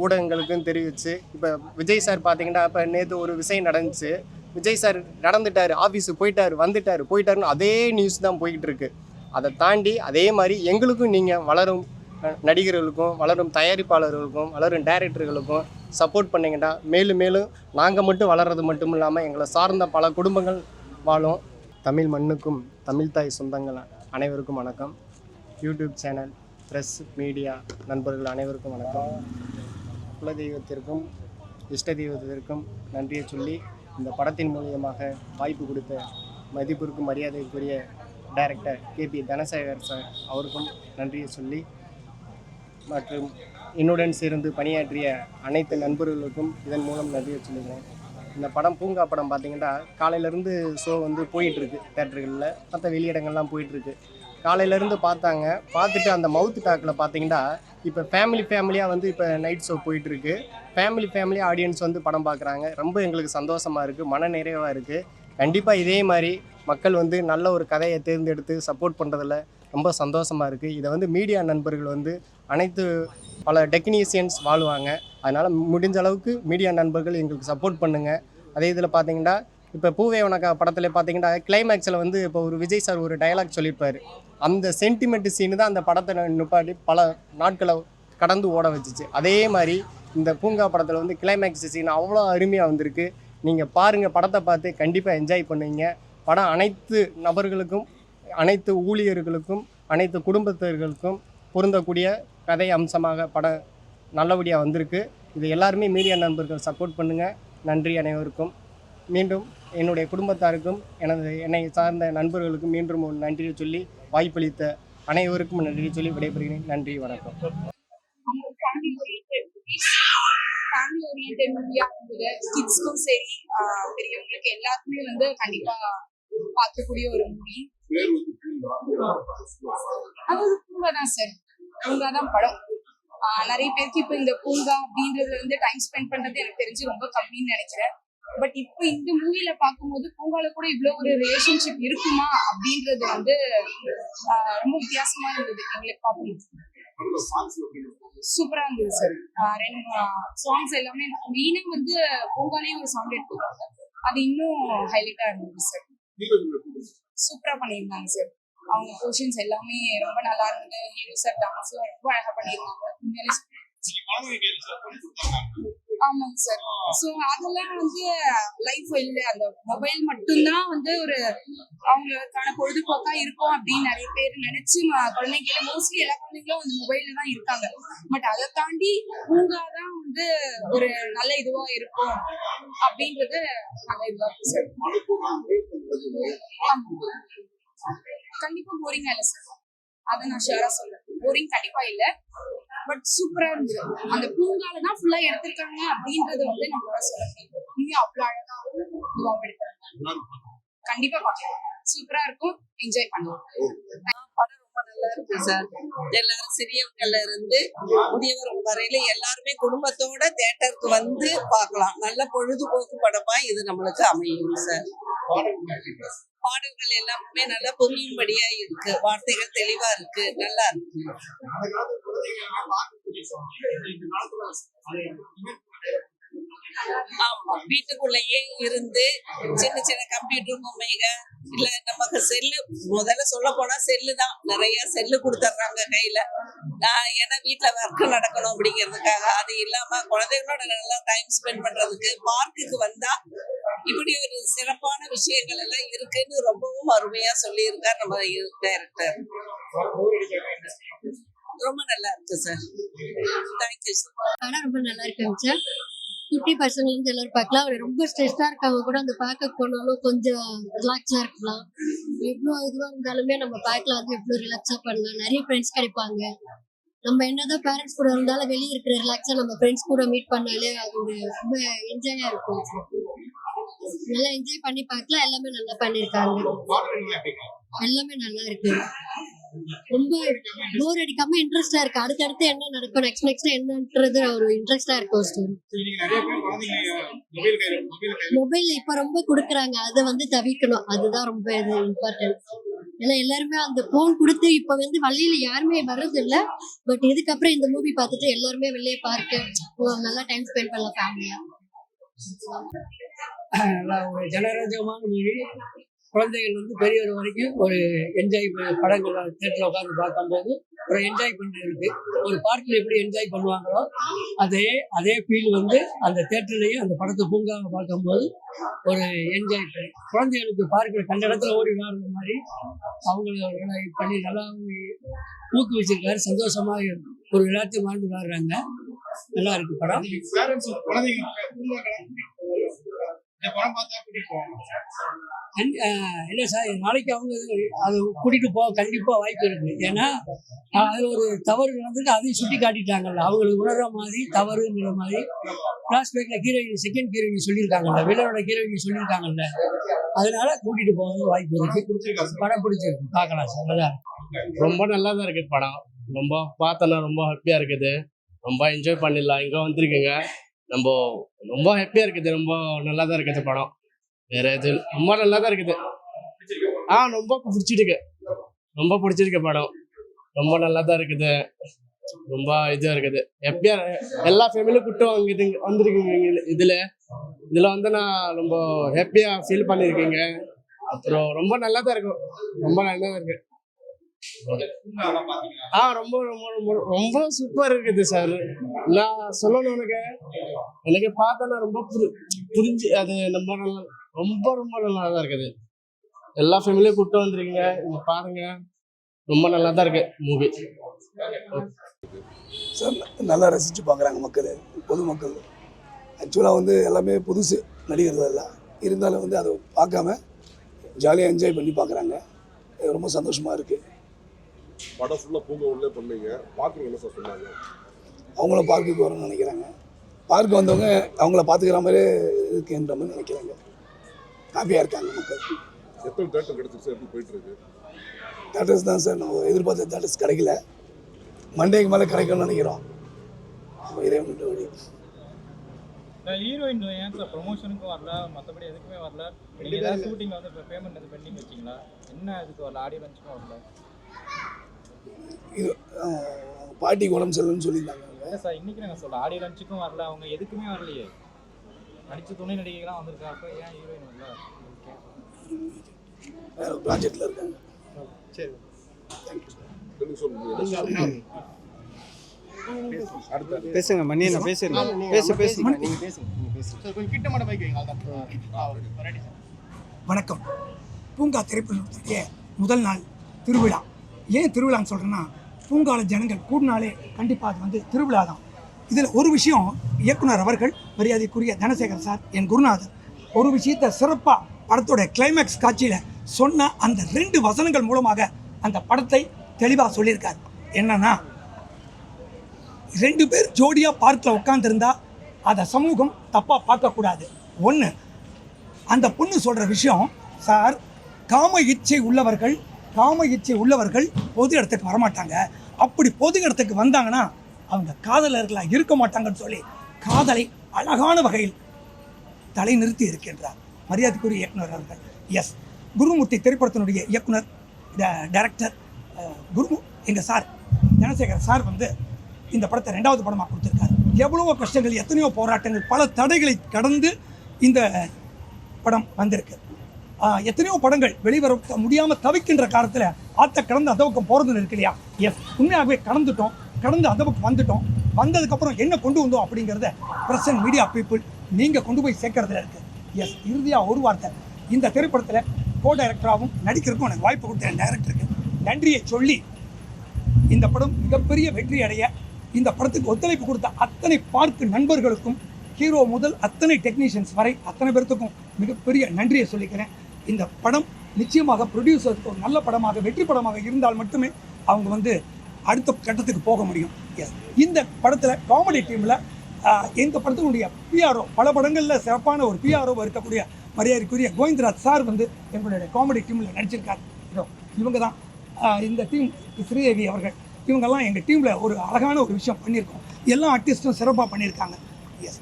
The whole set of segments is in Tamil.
ஊடகங்களுக்கும் தெரிவித்து இப்போ விஜய் சார் பார்த்தீங்கன்னா இப்போ நேற்று ஒரு விஷயம் நடந்துச்சு. விஜய் சார் நடந்துட்டார், ஆஃபீஸுக்கு போயிட்டாருன்னு அதே நியூஸ் தான் போய்கிட்டு இருக்கு. அதை தாண்டி அதே மாதிரி எங்களுக்கும் நீங்கள் வளரும் நடிகர்களுக்கும் வளரும் தயாரிப்பாளர்களுக்கும் வளரும் டைரக்டர்களுக்கும் சப்போர்ட் பண்ணிங்கன்னா மேலும் மேலும் நாங்கள் மட்டும் வளர்றது மட்டும் இல்லாமல் எங்களை சார்ந்த பல குடும்பங்கள் வாழும். தமிழ் மண்ணுக்கும் தமிழ் தாய் சொந்தங்கள் அனைவருக்கும் வணக்கம். யூடியூப் சேனல், ப்ரெஸ், மீடியா நண்பர்கள் அனைவருக்கும் வணக்கம். குலதெய்வத்திற்கும் இஷ்ட தெய்வத்திற்கும் நன்றியை சொல்லி இந்த படத்தின் மூலியமாக வாய்ப்பு கொடுத்த மதிப்பிற்கும் மரியாதைக்குரிய டைரக்டர் KP தனசேகர் சார் அவருக்கும் நன்றியை சொல்லி, மற்றும் என்னுடன் சேர்ந்து பணியாற்றிய அனைத்து நண்பர்களுக்கும் இதன் மூலம் நன்றியை சொல்லுகிறேன். இந்த படம் பூங்கா படம் பார்த்திங்கன்னா காலையிலேருந்து ஷோ வந்து போயிட்டுருக்கு தேட்டர்களில், மற்ற வெளியிடங்கள்லாம் போயிட்டுருக்கு. காலையிலேருந்து பார்த்துட்டு அந்த மவுத் டாக்கில் பார்த்திங்கன்னா இப்போ ஃபேமிலியாக வந்து இப்போ நைட் ஷோ போயிட்டுருக்கு. ஃபேமிலி ஆடியன்ஸ் வந்து படம் பார்க்குறாங்க. ரொம்ப எங்களுக்கு சந்தோஷமாக இருக்குது, மன நிறைவாக இருக்குது. கண்டிப்பாக இதே மாதிரி மக்கள் வந்து நல்ல ஒரு கதையை தேர்ந்தெடுத்து சப்போர்ட் பண்ணுறதில் ரொம்ப சந்தோஷமாக இருக்குது. இதை வந்து மீடியா நண்பர்கள் வந்து அனைத்து பல டெக்னீஷியன்ஸ் வாழ்வாங்க. அதனால் முடிஞ்ச அளவுக்கு மீடியா நண்பர்கள் எங்களுக்கு சப்போர்ட் பண்ணுங்கள். அதே இதில் பார்த்தீங்கன்னா இப்போ பூவே உனக்கா படத்தில் பார்த்தீங்கன்னா கிளைமேக்ஸில் வந்து இப்போ ஒரு விஜய் சார் ஒரு டயலாக் சொல்லியிருப்பார். அந்த சென்டிமெண்ட் சீனு தான் அந்த படத்தை நிப்பாட்டி பல நாட்களை கடந்து ஓட வச்சிச்சு. அதே மாதிரி இந்த பூங்கா படத்தில் வந்து கிளைமேக்ஸ் சீன் அவ்வளோ அருமையாக வந்திருக்கு. நீங்கள் பாருங்கள், படத்தை பார்த்து கண்டிப்பாக என்ஜாய் பண்ணுவீங்க. படம் அனைத்து நபர்களுக்கும், அனைத்து ஊழியர்களுக்கும், அனைத்து குடும்பத்தினர்களுக்கும் பொருந்தக்கூடிய கதை அம்சமாக படம் நல்லபடியாக வந்திருக்கு. இது எல்லாருமே மீடியா நண்பர்கள் சப்போர்ட் பண்ணுங்கள். நன்றி அனைவருக்கும். மீண்டும் என்னுடைய குடும்பத்தாருக்கும் என்னை சார்ந்த நண்பர்களுக்கும் மீண்டும் ஒரு நன்றியை சொல்லி வாய்ப்பளித்த அனைவருக்கும் நன்றியை சொல்லி விடைபெறுகிறேன். நன்றி, வணக்கம். ஃபேமிலி ஓரியன்டட் மூவியா இருந்தது. கிட்ஸ்க்கும் சரி பெரியவங்களுக்கு எல்லாருக்குமே வந்து கண்டிப்பா பார்க்கக்கூடிய ஒரு மூவி. அது பூங்கா தான் சார், பூங்கா தான் படம். நிறைய பேருக்கு இப்போ இந்த பூங்கா அப்படின்றதுல வந்து டைம் ஸ்பெண்ட் பண்றது எனக்கு தெரிஞ்சு ரொம்ப கம்மின்னு நினைக்கிறேன். பட் இப்போ இந்த மூவில பார்க்கும்போது பூங்கால கூட இவ்வளவு ஒரு ரிலேஷன்ஷிப் இருக்குமா அப்படின்றது வந்து ரொம்ப வித்தியாசமா இருந்தது எங்களுக்கு பார்க்கணும். சூப்பரா இருந்தது சார். ரெண்டு சாங்ஸ் எல்லாமே மெயினா வந்து பூங்காலேயும் ஒரு சாங் எடுத்துருக்காங்க, அது இன்னும் ஹைலைட்டா இருந்தது சார். சூப்பரா பண்ணியிருந்தாங்க சார். அவங்க போர்ஷன்ஸ் எல்லாமே ரொம்ப நல்லா இருந்தது. ஹீரோ சார் டான்ஸ்லாம் ரொம்ப அழகா பண்ணியிருந்தாங்க. ஆமாங்க சார். ஸோ அதெல்லாம் வந்து லைஃப் இல்லை, அந்த மொபைல் மட்டும்தான் வந்து ஒரு அவங்களுக்கான பொழுதுபோக்கா இருக்கும் அப்படின்னு நிறைய பேர் நினைச்சு குழந்தைங்க, மோஸ்ட்லி எல்லா குழந்தைங்களும் அந்த மொபைல்ல தான் இருக்காங்க. பட் அதை தாண்டி பூங்கா தான் வந்து ஒரு நல்ல இதுவா இருக்கும் அப்படின்றது நல்ல இதுவா இருக்கு சார். கண்டிப்பா போரிங்கா இல்லை சார், அதை நான் ஷியரா சொல்றேன். போரிங் கண்டிப்பா இல்லை, பட் சூப்பரா இருந்தது. அந்த பூங்கால தான் ஃபுல்லா எடுத்திருக்காங்க அப்படின்றது வந்து நம்மளால சொல்ல முடியும். இன்னும் அவ்வளவு அழகா எடுத்தாங்க. கண்டிப்பா பார்க்கலாம், சூப்பரா இருக்கும், என்ஜாய் பண்ணலாம். படம் ரொம்ப நல்லா இருக்கு சார். எல்லாரும் சிறியவங்கல இருந்து முதியவர் வரையில எல்லாருமே குடும்பத்தோட தியேட்டருக்கு வந்து பார்க்கலாம். நல்ல பொழுதுபோக்கு படமா இது நம்மளுக்கு அமையும் சார். பாடல்கள் எல்லாமே நல்லா புரியும்படியா இருக்கு, வார்த்தைகள் தெளிவா இருக்கு, நல்லா இருக்கு. ஆமா, வீட்டுக்குள்ளேயே இருந்து சின்ன சின்ன கம்ப்யூட்டர் பொம்மைக இல்ல நமக்கு செல்லு, முதல்ல சொல்ல போனா செல்லு தான், நிறைய செல்லு கொடுத்துட்றாங்க கையில. ஏன்னா வீட்டுல ஒர்க் நடக்கணும் அப்படிங்கிறதுக்காக. அது இல்லாம குழந்தைகளோட நல்லா டைம் ஸ்பெண்ட் பண்றதுக்கு பார்க்குக்கு வந்தா இப்படி ஒரு சிறப்பான விஷயங்கள் எல்லாம் இருக்குன்னு ரொம்பவும் அருமையா சொல்லியிருக்கார் நம்ம டைரக்டர். ரொம்ப நல்லா இருக்கு சார். Thank you sir. படம் ரொம்ப நல்லா இருக்குங்க சார். குட்டி பசங்க வந்து எல்லாரும் பார்க்கலாம். ரொம்ப ஸ்ட்ரெஸ்ஸா இருக்காங்க கூட அந்த பார்க்க போனாலும் கொஞ்சம் ரிலாக்ஸா இருக்கலாம். எவ்வளோ இதுவாக இருந்தாலுமே நம்ம பார்க்கலாம், வந்து எவ்வளோ ரிலாக்ஸா பண்ணலாம். நிறைய ஃப்ரெண்ட்ஸ் கிடைப்பாங்க. நம்ம என்னதான் பேரண்ட்ஸ் கூட இருந்தாலும் வெளியே இருக்கிற ரிலாக்ஸா நம்ம ஃப்ரெண்ட்ஸ் கூட மீட் பண்ணாலே அது ஒரு ரொம்ப என்ஜாயா இருக்கும். நல்லா என்ஜாய் பண்ணி பார்க்கலாம். எல்லாமே நல்லா பண்ணியிருக்காங்க, எல்லாமே நல்லா இருக்கு. ரொம்ப போர் அடிக்காம இன்ட்ரெஸ்டா இருக்கு. அடுத்தடுத்து என்ன நடக்கும், நெக்ஸ்ட் என்னன்றது ஒரு இன்ட்ரெஸ்டா இருக்கும் ஸ்டோரி. மொபைல் இப்ப ரொம்ப கொடுக்குறாங்க, அதை வந்து தவிர்க்கணும். அதுதான் ரொம்ப இம்பார்ட்டன்ட். ஏன்னா எல்லாருமே அந்த ஃபோன் கொடுத்து இப்போ வந்து வழியில யாருமே வர்றது இல்லை. பட் இதுக்கப்புறம் இந்த மூவி பார்த்துட்டு எல்லாருமே வெளியே பார்க்க நல்லா டைம் ஸ்பெண்ட் பண்ணலாம் ஃபேமிலியா. நல்லா ஒரு ஜனரஞ்சகமான மூவி. குழந்தைகள் வந்து பெரியவர் வரைக்கும் ஒரு என்ஜாய் படங்கள் தேட்டரில் உட்காந்து பார்க்கும்போது ஒரு என்ஜாய் பண்ணுறதுக்கு ஒரு பார்க்கில் எப்படி என்ஜாய் பண்ணுவாங்களோ அதே ஃபீல் வந்து அந்த தேட்டர்லேயும் அந்த படத்தை பூங்காவை பார்க்கும்போது ஒரு என்ஜாய் பண்ணி குழந்தைகளுக்கு பார்க்கில் கண்ட இடத்துல ஓடி விளையாடுற மாதிரி அவங்கள பண்ணி நல்லா ஊக்குவிச்சிருக்காரு. சந்தோஷமாக ஒரு விளையாட்டு வாழ்ந்து விளையாடுறாங்க. நல்லா இருக்கு படம். இல்லை சார், நாளைக்கு அவங்க அதை கூட்டிகிட்டு போக கண்டிப்பாக வாய்ப்பு இருக்குது. ஏன்னா அதில் ஒரு தவறு நடந்துட்டு அதையும் சுட்டி காட்டிட்டாங்கல்ல, அவங்களுக்கு உணர்ற மாதிரி தவறுங்கிற மாதிரி ஃப்ளாஷ்பேக்கில் ஹீரோயின் செகண்ட் ஹீரோயின் சொல்லியிருக்காங்கல்ல, வில்லனோட ஹீரோயின் சொல்லியிருக்காங்கல்ல, அதனால கூட்டிகிட்டு போக வாய்ப்பு இருக்குது. படம் பிடிச்சிருக்கு, பார்க்கலாம் சார். நல்லா ரொம்ப நல்லா தான் இருக்குது படம். ரொம்ப பார்த்தோன்னா ரொம்ப ஹாப்பியாக இருக்குது. ரொம்ப என்ஜாய் பண்ணிடலாம். இங்கே வந்திருக்குங்க, நம்ம ரொம்ப ஹாப்பியாக இருக்குது. ரொம்ப நல்லா தான் இருக்குது படம். வேற எது ரொம்ப நல்லா தான் இருக்குது. ரொம்ப பிடிச்சிருக்கு படம். ரொம்ப நல்லா தான் இருக்குது. ரொம்ப இதாக இருக்குது. ஹாப்பியாக எல்லா ஃபேமிலியும் கூட்டம் வந்திருக்கீங்க. இதில் வந்து நான் ரொம்ப ஹாப்பியாக ஃபீல் பண்ணியிருக்கீங்க. அப்புறம் ரொம்ப நல்லா தான் இருக்கும். ரொம்ப நல்லா தான் இருக்கு. ரொம்ப ரொம்ப ரொம்ப ரொம்ப சூப்பர் இருக்குது சார். நான் சொல்லணும், எனக்கு பார்த்தோன்னா ரொம்ப புரிஞ்சு அது நம்ம நல்லா ரொம்ப ரொம்ப நல்லா தான் இருக்குது. எல்லா ஃபேமிலியும் கூப்பிட்டு வந்துருக்கீங்க, இங்க பாருங்க. ரொம்ப நல்லா தான் இருக்கு மூவி சார். நல்லா ரசித்து பார்க்குறாங்க மக்கள், பொதுமக்கள். ஆக்சுவலாக வந்து எல்லாமே புதுசு நடிகர்கள் எல்லாம் இருந்தாலும் வந்து அதை பார்க்காம ஜாலியாக என்ஜாய் பண்ணி பார்க்குறாங்க. ரொம்ப சந்தோஷமாக இருக்குது. படம் ஃபுல்லாக பூங்கா உள்ளே பண்ணீங்க, பார்க்குறவங்க என்ன சார் சொன்னாங்க? அவங்கள பார்க்குக்கு வரணும்னு நினைக்கிறாங்க. பார்க்க வந்தவங்க அவங்கள பார்த்துக்கிற மாதிரி இருக்குன்ற மாதிரி நினைக்கிறாங்க. ஹாப்பியாக இருக்காங்க மக்கள். எத்தனை தேட்டர் கிடச்சிருச்சு, எப்படி போயிட்டுருக்கு? தேட்டர்ஸ் தான் சார், நம்ம எதிர்பார்த்த தேட்டர்ஸ் கிடைக்கல. மண்டேக்கு மேலே கிடைக்கும்னு நினைக்கிறோம். இறைவன் வழி. ஹீரோயின் ஏன் சார் ப்ரொமோஷனுக்கும் வரல, மற்றபடி எதுக்குமே வரல? நீங்கள் ஏதாவது ஷூட்டிங் வந்து இப்போ பேமெண்ட் எது பெண்டிங் வச்சிங்களா? என்ன இதுக்கு வரல? ஆடியோ லஞ்சுக்கும் வரல? இது பாட்டிக்கு உடம்பு சரியில்லைன்னு சொல்லியிருந்தாங்க. இல்லை சார், இன்றைக்கி நாங்கள் சொல்ல ஆடியோ லஞ்சுக்கும் வரல, அவங்க எதுக்குமே வரலையே. நடித்த துணை நடிகைகளாம் வந்திருக்கா, அப்போ ஏன் ஹீரோயின் வரல? வேறு ப்ராஜெக்டில் இருக்காங்க. சரி, பேசுங்க மணியண்ணா, பேசுங்க. வணக்கம். பூங்கா திரைப்படத்துடைய முதல் நாள் திருவிழா. ஏன் திருவிழான்னு சொல்கிறேன்னா, பூங்காவில் ஜனங்கள் கூடினாலே கண்டிப்பாக அது வந்து திருவிழா தான். இதில் ஒரு விஷயம், இயக்குனர் அவர்கள், மரியாதைக்குரிய தனசேகர் சார், என் குருநாதர், ஒரு விஷயத்தை சிறப்பாக படத்தோட கிளைமேக்ஸ் காட்சியில் சொன்ன அந்த 2 வசனங்கள் மூலமாக அந்த படத்தை தெளிவாக சொல்லியிருக்கார். என்னன்னா, 2 பேர் ஜோடியாக பார்க்கில் உட்காந்துருந்தா அதை சமூகம் தப்பாக பார்க்கக்கூடாது. ஒன்று, அந்த பொண்ணு சொல்கிற விஷயம், சார், காம இச்சை உள்ளவர்கள் பொது இடத்துக்கு வரமாட்டாங்க. அப்படி பொது இடத்துக்கு வந்தாங்கன்னா அவங்க காதலர்களாக இருக்க மாட்டாங்கன்னு சொல்லி காதலை அழகான வகையில் தலை நிறுத்தி இருக்கின்றார் மரியாதைக்குரிய இயக்குனர் அவர்கள். எஸ், குருமூர்த்தி திரைப்படத்தினுடைய இயக்குனர், டைரக்டர் எங்கள் சார் தனசேகர் சார் வந்து இந்த படத்தை 2வது படமாக கொடுத்துருக்காரு. எவ்வளவோ கஷ்டங்கள், எத்தனையோ போராட்டங்கள், பல தடைகளை கடந்து இந்த படம் வந்திருக்கு. எத்தனையோ படங்கள் வெளிவர முடியாமல் தவிக்கின்ற காலத்தில் ஆற்ற கடந்து அந்த பக்கம் போகிறதுன்னு இருக்கு இல்லையா? எஸ், உண்மையாகவே கடந்துட்டோம். கடந்து அந்த பக்கம் வந்துட்டோம். வந்ததுக்கப்புறம் என்ன கொண்டு வந்தோம் அப்படிங்கிறத ப்ரெஸ் அண்ட் மீடியா பீப்புள் நீங்கள் கொண்டு போய் சேர்க்கறதுல இருக்குது. எஸ், இறுதியாக ஒரு வார்த்தை, இந்த திரைப்படத்தில் கோ டைரக்டராகவும் நடிக்கிறதுக்கும் எனக்கு வாய்ப்பு கொடுத்த டைரக்டருக்கு நன்றியை சொல்லி, இந்த படம் மிகப்பெரிய வெற்றி அடைய இந்த படத்துக்கு ஒத்துழைப்பு கொடுத்த அத்தனை பார்க்கு நண்பர்களுக்கும், ஹீரோ முதல் அத்தனை டெக்னீஷியன்ஸ் வரை அத்தனை பேர்த்துக்கும் மிகப்பெரிய நன்றியை சொல்லிக்கிறேன். இந்த படம் நிச்சயமாக ப்ரொடியூசருக்கு ஒரு நல்ல படமாக, வெற்றி படமாக இருந்தால் மட்டுமே அவங்க வந்து அடுத்த கட்டத்துக்கு போக முடியும். எஸ், இந்த படத்தில் காமெடி டீமில் இந்த படத்தினுடைய பிஆர்ஓ, பல படங்களில் சிறப்பான ஒரு பிஆர்ஓ இருக்கக்கூடிய மரியாதைக்குரிய கோவிந்தராஜ் சார் வந்து எங்களுடைய காமெடி டீமில் நடிச்சிருக்காரு. இவங்க தான் இந்த டீம், ஸ்ரீதேவி அவர்கள், இவங்கெல்லாம் எங்கள் டீமில் ஒரு அழகான ஒரு விஷயம் பண்ணியிருக்கோம். எல்லா ஆர்டிஸ்ட்டும் சிறப்பாக பண்ணியிருக்காங்க. எஸ்,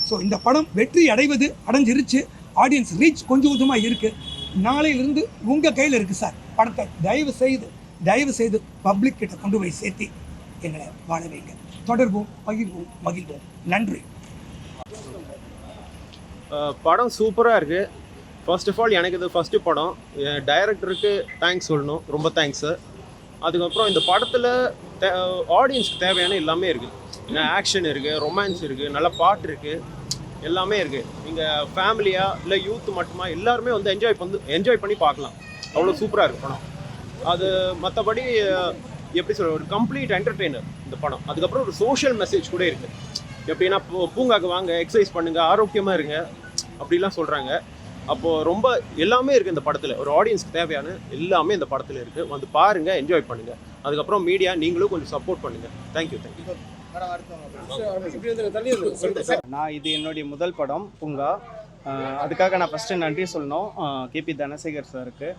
ஸோ இந்த படம் வெற்றி அடைஞ்சிருச்சு. ஆடியன்ஸ் ரீச் கொஞ்சம் கொஞ்சமாக இருக்குது. நாளையிலிருந்து உங்கள் கையில் இருக்குது சார். படத்தை தயவு செய்து பப்ளிக் கிட்ட கொண்டு போய் சேர்த்து எங்களை வாழ வைங்க. தொடர்போம், பகிர்வோம், மகிழ்வோம். நன்றி. படம் சூப்பராக இருக்குது. ஃபர்ஸ்ட் ஆஃப் ஆல் எனக்கு இது ஃபஸ்ட்டு படம். டைரக்டருக்கு தேங்க்ஸ் சொல்லணும், ரொம்ப தேங்க்ஸு. அதுக்கப்புறம் இந்த படத்தில் ஆடியன்ஸ்க்கு தேவையான எல்லாமே இருக்குது. ஆக்ஷன் இருக்குது, ரொமான்ஸ் இருக்குது, நல்ல பாட்டு இருக்குது, எல்லாமே இருக்குது. நீங்கள் ஃபேமிலியாக இல்லை யூத் மட்டுமா எல்லாருமே வந்து என்ஜாய் பண்ணி பார்க்கலாம். அவ்வளோ சூப்பராக இருக்குது படம். அது மற்றபடி எப்படி சொல்ற, ஒரு கம்ப்ளீட் என்டர்டெய்னர் இந்த படம். அதுக்கப்புறம் ஒரு சோஷியல் மெசேஜ் கூட இருக்குது. எப்படின்னா பூங்காக்கு வாங்க, எக்ஸசைஸ் பண்ணுங்கள், ஆரோக்கியமாக இருங்க அப்படிலாம் சொல்கிறாங்க. அப்போது ரொம்ப எல்லாமே இருக்குது இந்த படத்தில். ஒரு ஆடியன்ஸ்க்கு தேவையான எல்லாமே இந்த படத்தில் இருக்குது. வந்து பாருங்கள், என்ஜாய் பண்ணுங்கள். அதுக்கப்புறம் மீடியா நீங்களும் கொஞ்சம் சப்போர்ட் பண்ணுங்கள். தேங்க்யூ. நான் இது என்னுடைய முதல் படம் பூங்கா. அதுக்காக நான் ஃபஸ்ட்டு நன்றி சொல்லணும் கேபி தனசேகர் சாருக்கு.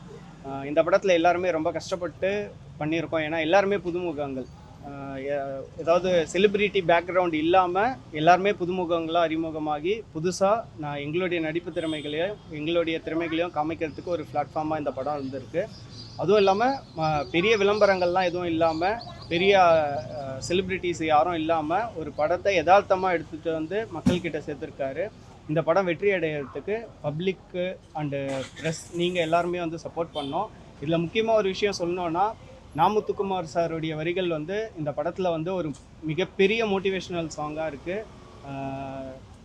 இந்த படத்தில் எல்லாருமே ரொம்ப கஷ்டப்பட்டு பண்ணியிருக்கோம். ஏன்னா எல்லாருமே புதுமுகங்கள். ஏதாவது செலிப்ரிட்டி பேக்ரவுண்ட் இல்லாமல் எல்லாருமே புதுமுகங்களாக அறிமுகமாகி புதுசாக நான் எங்களுடைய நடிப்பு திறமைகளையும் காமிக்கிறதுக்கு ஒரு பிளாட்ஃபார்மாக இந்த படம் இருந்திருக்கு. அதுவும் இல்லாமல் பெரிய விளம்பரங்கள்லாம் எதுவும் இல்லாமல், பெரிய செலிப்ரிட்டிஸ் யாரும் இல்லாமல் ஒரு படத்தை யதார்த்தமாக எடுத்துகிட்டு வந்து மக்கள்கிட்ட சேர்த்துருக்காரு. இந்த படம் வெற்றி அடைகிறதுக்கு பப்ளிக்கு அண்டு ப்ரெஸ் நீங்கள் எல்லாருமே வந்து சப்போர்ட் பண்ணோம். இதில் முக்கியமாக ஒரு விஷயம் சொல்லணுன்னா, நாமுத்துக்குமார் சாருடைய வரிகள் வந்து இந்த படத்தில் வந்து ஒரு மிகப்பெரிய மோட்டிவேஷ்னல் சாங்காக இருக்குது.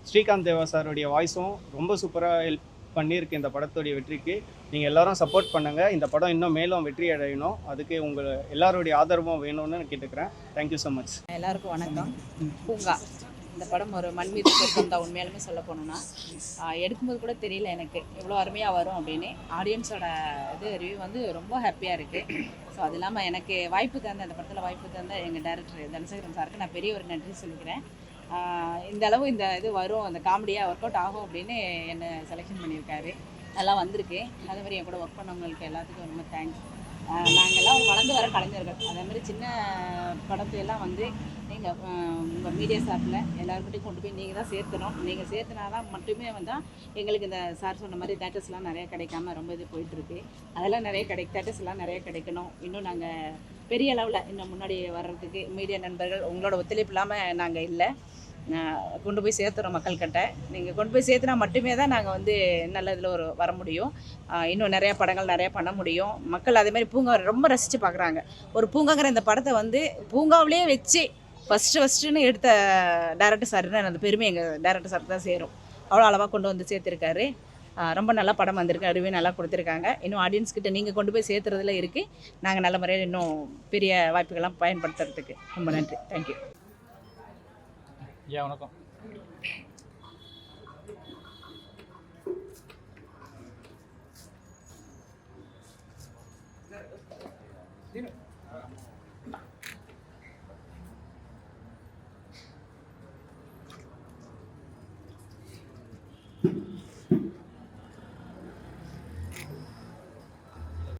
ஸ்ரீகாந்த் தேவா சாருடைய வாய்ஸும் ரொம்ப சூப்பராக ஹெல்ப் பண்ணியிருக்கு இந்த படத்துடைய வெற்றிக்கு. நீங்கள் எல்லாரும் சப்போர்ட் பண்ணுங்கள். இந்த படம் இன்னும் மேலும் வெற்றி அடையணும். அதுக்கு உங்கள் எல்லாருடைய ஆதரவும் வேணும்னு நான் கேட்டுக்கிறேன். Thank you so much. எல்லாருக்கும் வணக்கம். பூங்கா இந்த படம் ஒரு மண் மீது பொருத்தம் தான். உண்மையாலுமே சொல்ல போனோன்னா எடுக்கும்போது கூட தெரியல எனக்கு எவ்வளோ அருமையாக வரும் அப்படின்னு. ஆடியன்ஸோட ரிவ்யூ வந்து ரொம்ப ஹாப்பியாக இருக்குது. ஸோ அது இல்லாமல் எனக்கு வாய்ப்பு தந்த, அந்த படத்தில் வாய்ப்பு தந்த எங்கள் டைரக்டர் தனசேகரன் சாருக்கு நான் பெரிய ஒரு நன்றி சொல்லிக்கிறேன். இந்த அளவு இந்த இது வரும், அந்த காமெடியாக ஒர்க் அவுட் ஆகும் அப்படின்னு என்னை செலெக்ஷன் பண்ணியிருக்காரு. நல்லா வந்திருக்கு. அதே மாதிரி என் கூட ஒர்க் பண்ணவங்களுக்கு எல்லாத்துக்கும் ரொம்ப தேங்க்ஸ். நாங்கள்லாம் ஒரு வளர்ந்து வர கலைஞர்கள். அதே மாதிரி சின்ன படத்தையெல்லாம் வந்து நீங்கள் உங்கள் மீடியா சார்பில் எல்லாருக்கிட்டையும் கொண்டு போய் நீங்கள் தான் சேர்த்தணும். நீங்கள் சேர்த்துனா தான் மட்டுமே வந்தால் எங்களுக்கு இந்த சார் சொன்ன மாதிரி தேட்டர்ஸ்லாம் நிறையா கிடைக்காம ரொம்ப இது போயிட்டுருக்கு. அதெல்லாம் நிறைய தேட்டர்ஸ்லாம் நிறைய கிடைக்கணும். இன்னும் நாங்கள் பெரிய அளவில் இன்னும் முன்னாடி வர்றதுக்கு மீடியா நண்பர்கள் உங்களோட ஒத்துழைப்பு இல்லாமல் நாங்கள் இல்லை. கொண்டு போய் சேர்த்துறோம் மக்கள்கிட்ட. நீங்கள் கொண்டு போய் சேர்த்துனா மட்டுமே தான் நாங்கள் வந்து நல்ல இதில் ஒரு வர முடியும். இன்னும் நிறையா படங்கள் நிறையா பண்ண முடியும். மக்கள் அதேமாதிரி பூங்கா ரொம்ப ரசித்து பார்க்குறாங்க. ஒரு பூங்காங்கிற இந்த படத்தை வந்து பூங்காவிலே வச்சு ஃபஸ்ட்டுன்னு எடுத்த டைரக்டர் சார் தான் அந்த பெருமை எங்கள் டைரக்டர் சார் தான் சேரும். அவ்வளோ அளவாக கொண்டு வந்து சேர்த்துருக்காரு. ரொம்ப நல்லா படம் வந்திருக்கு. அறிவே நல்லா கொடுத்துருக்காங்க. இன்னும் ஆடியன்ஸ்கிட்ட நீங்கள் கொண்டு போய் சேர்த்துறதுல இருக்குது. நாங்கள் நல்ல முறையில் இன்னும் பெரிய வாய்ப்புகள்லாம் பயன்படுத்துறதுக்கு ரொம்ப நன்றி. தேங்க்யூ. வணக்கம்.